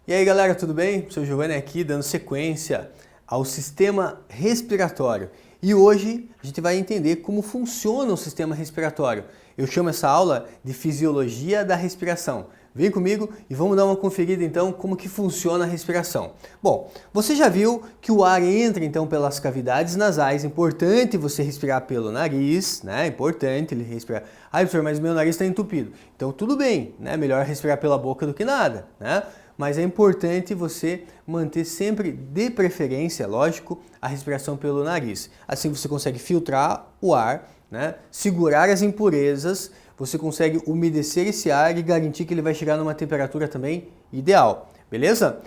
E aí galera, tudo bem? Sou o Giovanni aqui dando sequência ao sistema respiratório. E hoje a gente vai entender como funciona o sistema respiratório. Eu chamo essa aula de Fisiologia da Respiração. Vem comigo e vamos dar uma conferida então como que funciona a respiração. Bom, você já viu que o ar entra então pelas cavidades nasais, é importante você respirar pelo nariz, né? É importante ele respirar. Ah, professor, mas meu nariz está entupido. Então tudo bem, né? Melhor respirar pela boca do que nada, né? Mas é importante você manter sempre, de preferência, lógico, a respiração pelo nariz. Assim você consegue filtrar o ar, né? Segurar as impurezas, você consegue umedecer esse ar e garantir que ele vai chegar numa temperatura também ideal, beleza?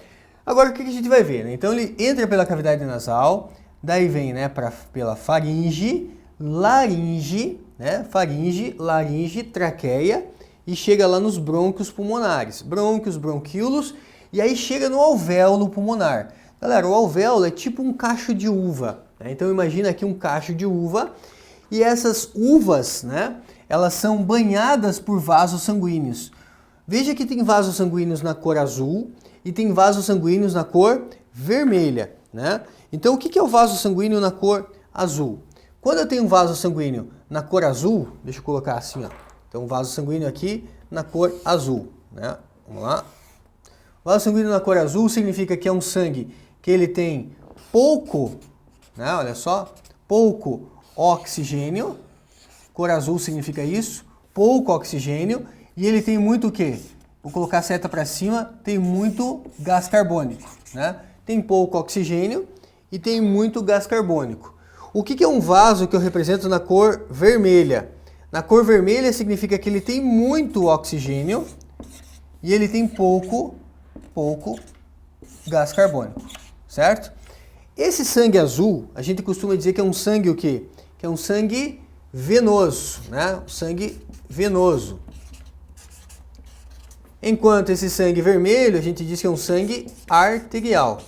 Agora o que a gente vai ver, né? Então ele entra pela cavidade nasal, daí vem, né, pela faringe, laringe, né? Faringe, laringe, traqueia e chega lá nos brônquios pulmonares, brônquios, bronquíolos, e aí chega no alvéolo pulmonar. Galera, o alvéolo é tipo um cacho de uva, né? Então imagina aqui um cacho de uva e essas uvas, né? Elas são banhadas por vasos sanguíneos. Veja que tem vasos sanguíneos na cor azul e tem vasos sanguíneos na cor vermelha, né? Então o que é o vaso sanguíneo na cor azul? Quando eu tenho um vaso sanguíneo na cor azul, deixa eu colocar assim, ó. Então, vaso sanguíneo aqui na cor azul, né? Vamos lá. Vaso sanguíneo na cor azul significa que é um sangue que ele tem pouco, né? Olha só, pouco oxigênio. Cor azul significa isso, pouco oxigênio. E ele tem muito o quê? Vou colocar a seta para cima, tem muito gás carbônico, né? Tem pouco oxigênio e tem muito gás carbônico. O que é um vaso que eu represento na cor vermelha? Na cor vermelha significa que ele tem muito oxigênio e ele tem pouco gás carbônico, certo? Esse sangue azul, a gente costuma dizer que é um sangue o quê? Que é um sangue venoso, né? Sangue venoso. Enquanto esse sangue vermelho, a gente diz que é um sangue arterial.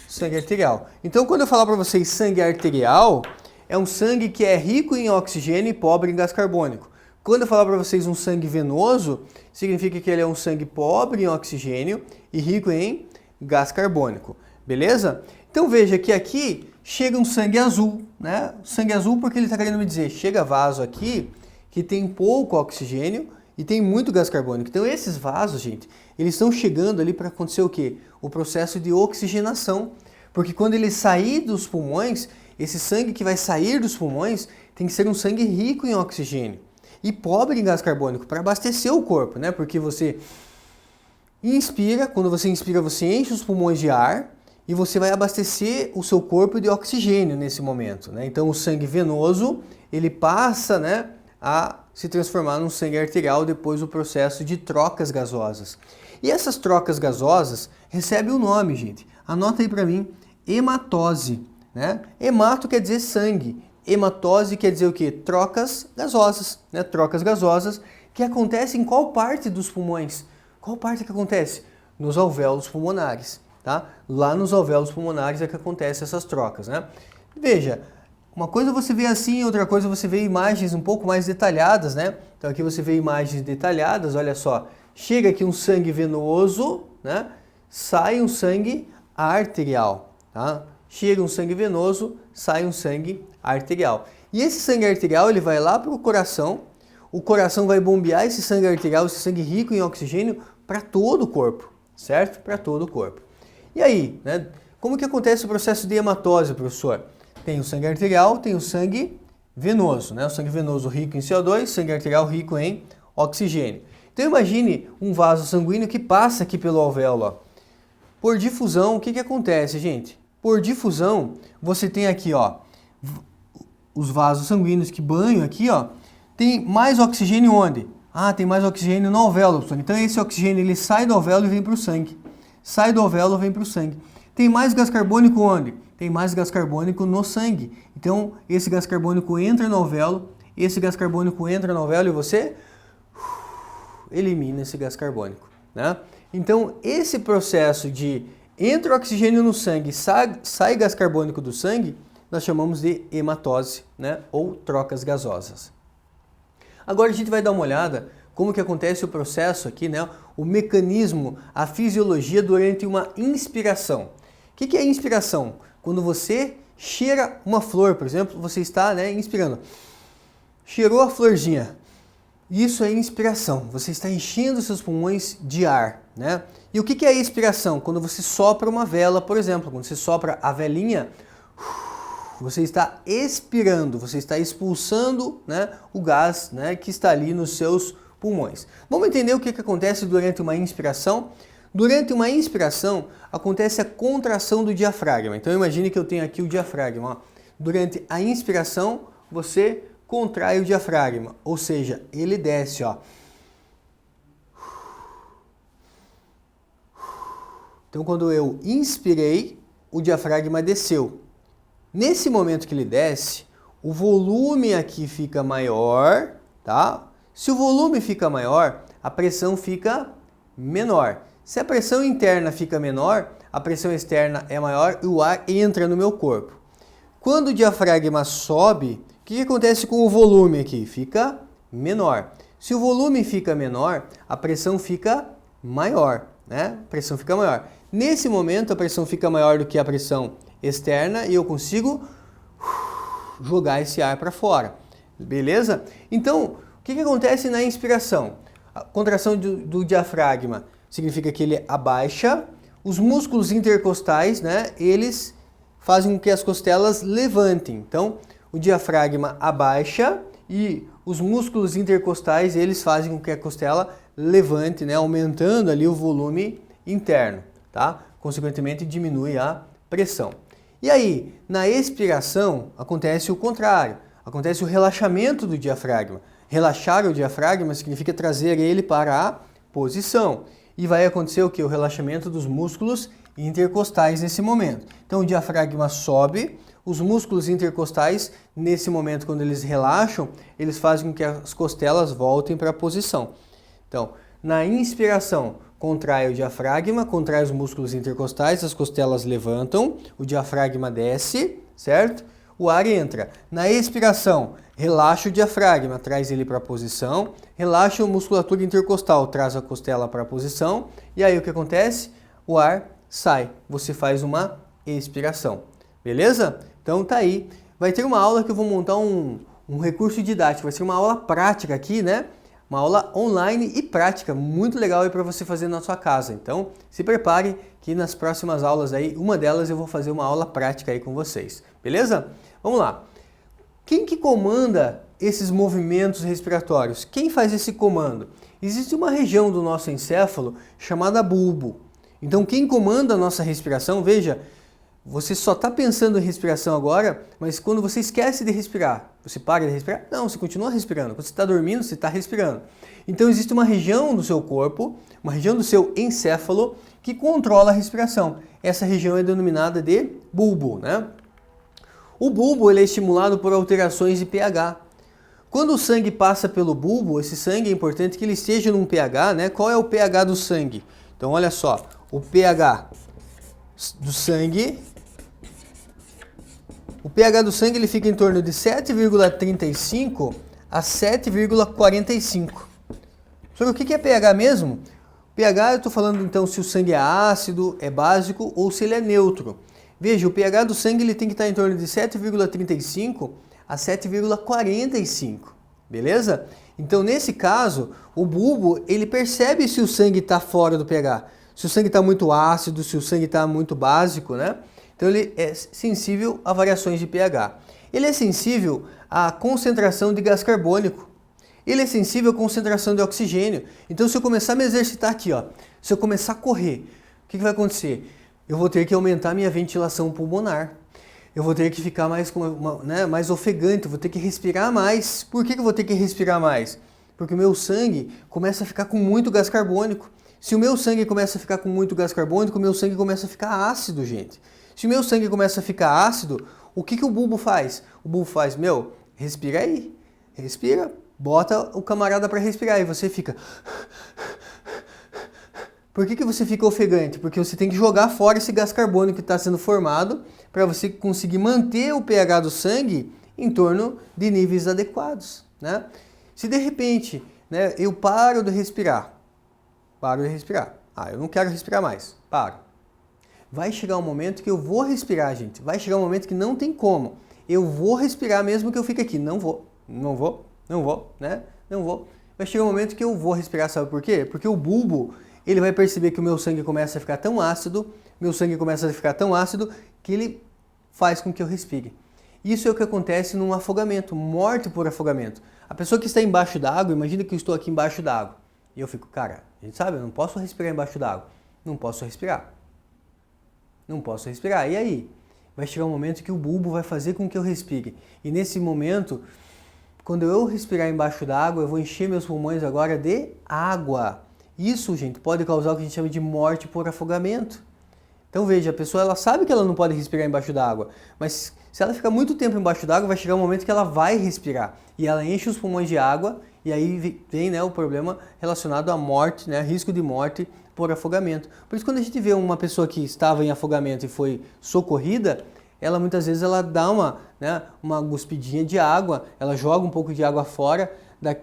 Sangue arterial. Então, quando eu falar para vocês sangue arterial, é um sangue que é rico em oxigênio e pobre em gás carbônico. Quando eu falar para vocês um sangue venoso, significa que ele é um sangue pobre em oxigênio e rico em gás carbônico. Beleza? Então veja que aqui chega um sangue azul, né? Sangue azul porque ele está querendo me dizer, chega vaso aqui que tem pouco oxigênio e tem muito gás carbônico. Então esses vasos, gente, eles estão chegando ali para acontecer o quê? O processo de oxigenação. Porque quando ele sair dos pulmões, esse sangue que vai sair dos pulmões tem que ser um sangue rico em oxigênio e pobre em gás carbônico para abastecer o corpo, né? Porque você inspira, quando você inspira você enche os pulmões de ar e você vai abastecer o seu corpo de oxigênio nesse momento, né? Então o sangue venoso, ele passa, né, a se transformar num sangue arterial depois do processo de trocas gasosas. E essas trocas gasosas recebem um nome, gente. Anota aí para mim, hematose. Né? Hemato quer dizer sangue, hematose quer dizer o quê? Trocas gasosas, né? Trocas gasosas que acontecem em qual parte dos pulmões? Qual parte que acontece? Nos alvéolos pulmonares, tá? Lá nos alvéolos pulmonares é que acontecem essas trocas, né? Veja, uma coisa você vê assim, outra coisa você vê imagens um pouco mais detalhadas, né? Então aqui você vê imagens detalhadas, olha só, chega aqui um sangue venoso, né? Sai um sangue arterial, tá? Chega um sangue venoso, sai um sangue arterial. E esse sangue arterial ele vai lá para o coração vai bombear esse sangue arterial, esse sangue rico em oxigênio, para todo o corpo, certo? Para todo o corpo. E aí, né? Como que acontece o processo de hematose, professor? Tem o sangue arterial, tem o sangue venoso, né? O sangue venoso rico em CO2, sangue arterial rico em oxigênio. Então imagine um vaso sanguíneo que passa aqui pelo alvéolo, ó. Por difusão, o que acontece, gente? Por difusão, você tem aqui, ó, os vasos sanguíneos que banham aqui, ó, tem mais oxigênio onde? Ah, tem mais oxigênio no alvéolo, professor. Então esse oxigênio ele sai do alvéolo e vem para o sangue. Sai do alvéolo e vem para o sangue. Tem mais gás carbônico onde? Tem mais gás carbônico no sangue. Então esse gás carbônico entra no alvéolo, esse gás carbônico entra no alvéolo e você elimina esse gás carbônico, né? Então esse processo de entra o oxigênio no sangue, sai gás carbônico do sangue, nós chamamos de hematose, né? Ou trocas gasosas. Agora a gente vai dar uma olhada como que acontece o processo aqui, né? O mecanismo, a fisiologia durante uma inspiração. O que é inspiração? Quando você cheira uma flor, por exemplo, você está, né, inspirando. Cheirou a florzinha. Isso é inspiração. Você está enchendo seus pulmões de ar, né? E o que é expiração? Quando você sopra uma vela, por exemplo, quando você sopra a velinha, você está expirando, você está expulsando, né, o gás, né, que está ali nos seus pulmões. Vamos entender o que acontece durante uma inspiração? Durante uma inspiração, acontece a contração do diafragma. Então imagine que eu tenho aqui o diafragma. Ó. Durante a inspiração, você contrai o diafragma, ou seja, ele desce, ó. Então quando eu inspirei, o diafragma desceu. Nesse momento que ele desce, o volume aqui fica maior, tá? Se o volume fica maior, a pressão fica menor. Se a pressão interna fica menor, a pressão externa é maior e o ar entra no meu corpo. Quando o diafragma sobe, o que acontece com o volume aqui? Fica menor. Se o volume fica menor, a pressão fica maior, né? A pressão fica maior. Nesse momento, a pressão fica maior do que a pressão externa e eu consigo jogar esse ar para fora. Beleza? Então, o que acontece na inspiração? A contração do diafragma significa que ele abaixa. Os músculos intercostais, né, eles fazem com que as costelas levantem. Então, o diafragma abaixa e os músculos intercostais, eles fazem com que a costela levante, né, aumentando ali o volume interno, tá? Consequentemente, diminui a pressão. E aí, na expiração, acontece o contrário. Acontece o relaxamento do diafragma. Relaxar o diafragma significa trazer ele para a posição. E vai acontecer o que? O relaxamento dos músculos intercostais nesse momento. Então o diafragma sobe, os músculos intercostais, nesse momento, quando eles relaxam, eles fazem com que as costelas voltem para a posição. Então, na inspiração, contrai o diafragma, contrai os músculos intercostais, as costelas levantam, o diafragma desce, certo? O ar entra. Na expiração, relaxa o diafragma, traz ele para a posição, relaxa a musculatura intercostal, traz a costela para a posição, e aí o que acontece? O ar sai, você faz uma expiração, beleza? Então tá aí, vai ter uma aula que eu vou montar um recurso didático, vai ser uma aula prática aqui, né? Uma aula online e prática, muito legal aí para você fazer na sua casa. Então, se prepare que nas próximas aulas aí, uma delas eu vou fazer uma aula prática aí com vocês, beleza? Vamos lá. Quem que comanda esses movimentos respiratórios? Quem faz esse comando? Existe uma região do nosso encéfalo chamada bulbo. Então, quem comanda a nossa respiração, veja, você só está pensando em respiração agora, mas quando você esquece de respirar, você para de respirar? Não, você continua respirando. Quando você está dormindo, você está respirando. Então existe uma região do seu corpo, uma região do seu encéfalo, que controla a respiração. Essa região é denominada de bulbo, né? O bulbo ele é estimulado por alterações de pH. Quando o sangue passa pelo bulbo, esse sangue é importante que ele esteja num pH, né? Qual é o pH do sangue? Então olha só, o pH do sangue... O pH do sangue ele fica em torno de 7,35 a 7,45. Sobre o que é pH mesmo? pH eu estou falando então se o sangue é ácido, é básico ou se ele é neutro. Veja, o pH do sangue ele tem que estar em torno de 7,35 a 7,45, beleza? Então nesse caso, o bulbo ele percebe se o sangue está fora do pH. Se o sangue está muito ácido, se o sangue está muito básico, né? Então ele é sensível a variações de pH. Ele é sensível à concentração de gás carbônico. Ele é sensível à concentração de oxigênio. Então se eu começar a me exercitar aqui, ó, se eu começar a correr, o que vai acontecer? Eu vou ter que aumentar minha ventilação pulmonar. Eu vou ter que ficar mais ofegante, vou ter que respirar mais. Por que eu vou ter que respirar mais? Porque o meu sangue começa a ficar com muito gás carbônico. Se o meu sangue começa a ficar com muito gás carbônico, o meu sangue começa a ficar ácido, gente. Se o meu sangue começa a ficar ácido, o que o bulbo faz? O bulbo faz, respira aí, respira, bota o camarada para respirar e você fica... Por que você fica ofegante? Porque você tem que jogar fora esse gás carbônico que está sendo formado para você conseguir manter o pH do sangue em torno de níveis adequados, né? Se de repente né, eu paro de respirar. Paro de respirar. Ah, eu não quero respirar mais. Paro. Vai chegar um momento que eu vou respirar, gente. Vai chegar um momento que não tem como. Eu vou respirar mesmo que eu fique aqui. Não vou, né? Não vou. Vai chegar um momento que eu vou respirar, sabe por quê? Porque o bulbo, ele vai perceber que o meu sangue começa a ficar tão ácido, que ele faz com que eu respire. Isso é o que acontece num afogamento, morte por afogamento. A pessoa que está embaixo d'água, imagina que eu estou aqui embaixo d'água. E eu fico, cara, a gente sabe, eu não posso respirar embaixo d'água. Não posso respirar. E aí? Vai chegar um momento que o bulbo vai fazer com que eu respire. E nesse momento, quando eu respirar embaixo d'água, eu vou encher meus pulmões agora de água. Isso, gente, pode causar o que a gente chama de morte por afogamento. Então veja, a pessoa ela sabe que ela não pode respirar embaixo d'água, mas se ela ficar muito tempo embaixo d'água, vai chegar um momento que ela vai respirar. E ela enche os pulmões de água, e aí vem, né, o problema relacionado à morte, né, risco de morte por afogamento. Por isso, quando a gente vê uma pessoa que estava em afogamento e foi socorrida, ela muitas vezes ela dá uma cuspidinha de água, ela joga um pouco de água fora,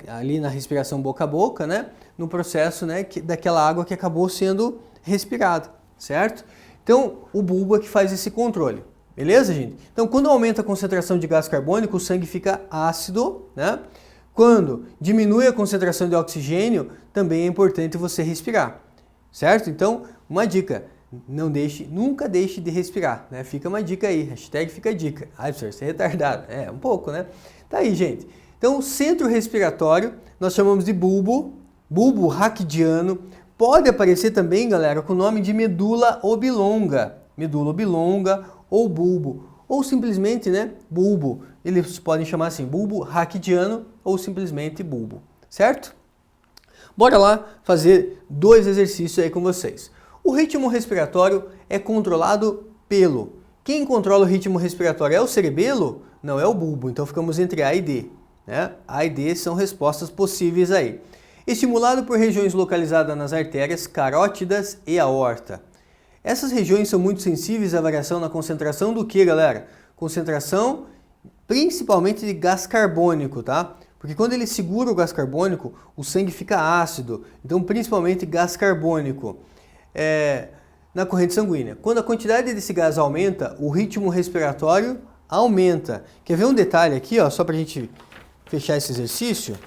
ali na respiração boca a boca, né, no processo, né, daquela água que acabou sendo respirada, certo? Então, o bulbo é que faz esse controle. Beleza, gente? Então, quando aumenta a concentração de gás carbônico, o sangue fica ácido, né? Quando diminui a concentração de oxigênio, também é importante você respirar, certo? Então, uma dica, nunca deixe de respirar, né? Fica uma dica aí, hashtag fica a dica. Ai, professor, você é retardado. É, um pouco, né? Tá aí, gente. Então, o centro respiratório, nós chamamos de bulbo raquidiano. Pode aparecer também, galera, com o nome de medula oblonga ou bulbo, ou simplesmente, né, bulbo. Eles podem chamar assim, bulbo raquidiano ou simplesmente bulbo, certo? Bora lá fazer 2 exercícios aí com vocês. O ritmo respiratório é controlado pelo... Quem controla o ritmo respiratório é o cerebelo? Não, é o bulbo. Então ficamos entre A e D, né? A e D são respostas possíveis aí. Estimulado por regiões localizadas nas artérias carótidas e aorta. Essas regiões são muito sensíveis à variação na concentração do que, galera? Concentração principalmente de gás carbônico, tá? Porque quando ele segura o gás carbônico, o sangue fica ácido. Então, principalmente gás carbônico na corrente sanguínea. Quando a quantidade desse gás aumenta, o ritmo respiratório aumenta. Quer ver um detalhe aqui, ó, só para a gente fechar esse exercício?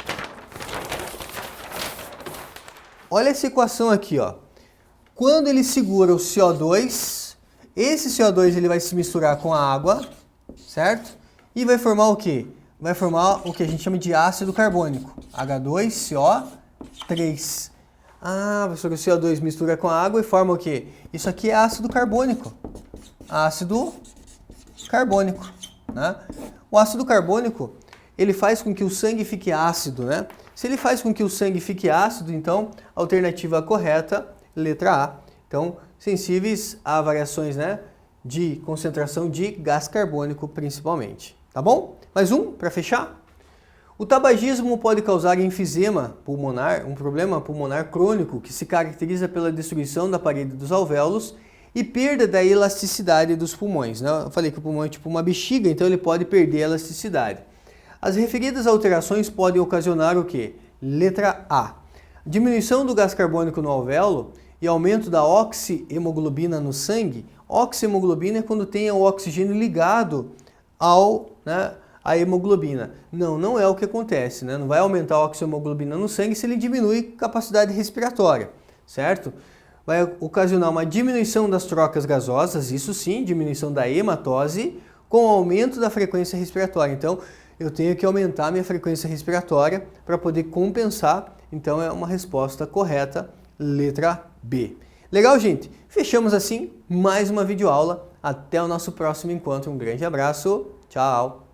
Olha essa equação aqui, ó. Quando ele segura o CO2, esse CO2 ele vai se misturar com a água, certo? E vai formar o quê? Vai formar o que a gente chama de ácido carbônico, H2CO3. Ah, professor, o CO2 mistura com a água e forma o quê? Isso aqui é ácido carbônico. Ácido carbônico, né? O ácido carbônico, ele faz com que o sangue fique ácido, né? Se ele faz com que o sangue fique ácido, então, a alternativa correta, letra A. Então, sensíveis a variações, né, de concentração de gás carbônico, principalmente. Tá bom? Mais um, para fechar. O tabagismo pode causar enfisema pulmonar, um problema pulmonar crônico que se caracteriza pela destruição da parede dos alvéolos e perda da elasticidade dos pulmões, né? Eu falei que o pulmão é tipo uma bexiga, então ele pode perder a elasticidade. As referidas alterações podem ocasionar o quê? Letra A. Diminuição do gás carbônico no alvéolo e aumento da oxihemoglobina no sangue. Oxihemoglobina é quando tem o oxigênio ligado à hemoglobina. Não é o que acontece, né? Não vai aumentar a oxihemoglobina no sangue se ele diminui a capacidade respiratória, certo? Vai ocasionar uma diminuição das trocas gasosas, isso sim, diminuição da hematose, com aumento da frequência respiratória. Então, eu tenho que aumentar a minha frequência respiratória para poder compensar. Então, é uma resposta correta, letra B. Legal, gente? Fechamos assim mais uma videoaula. Até o nosso próximo encontro. Um grande abraço. Tchau!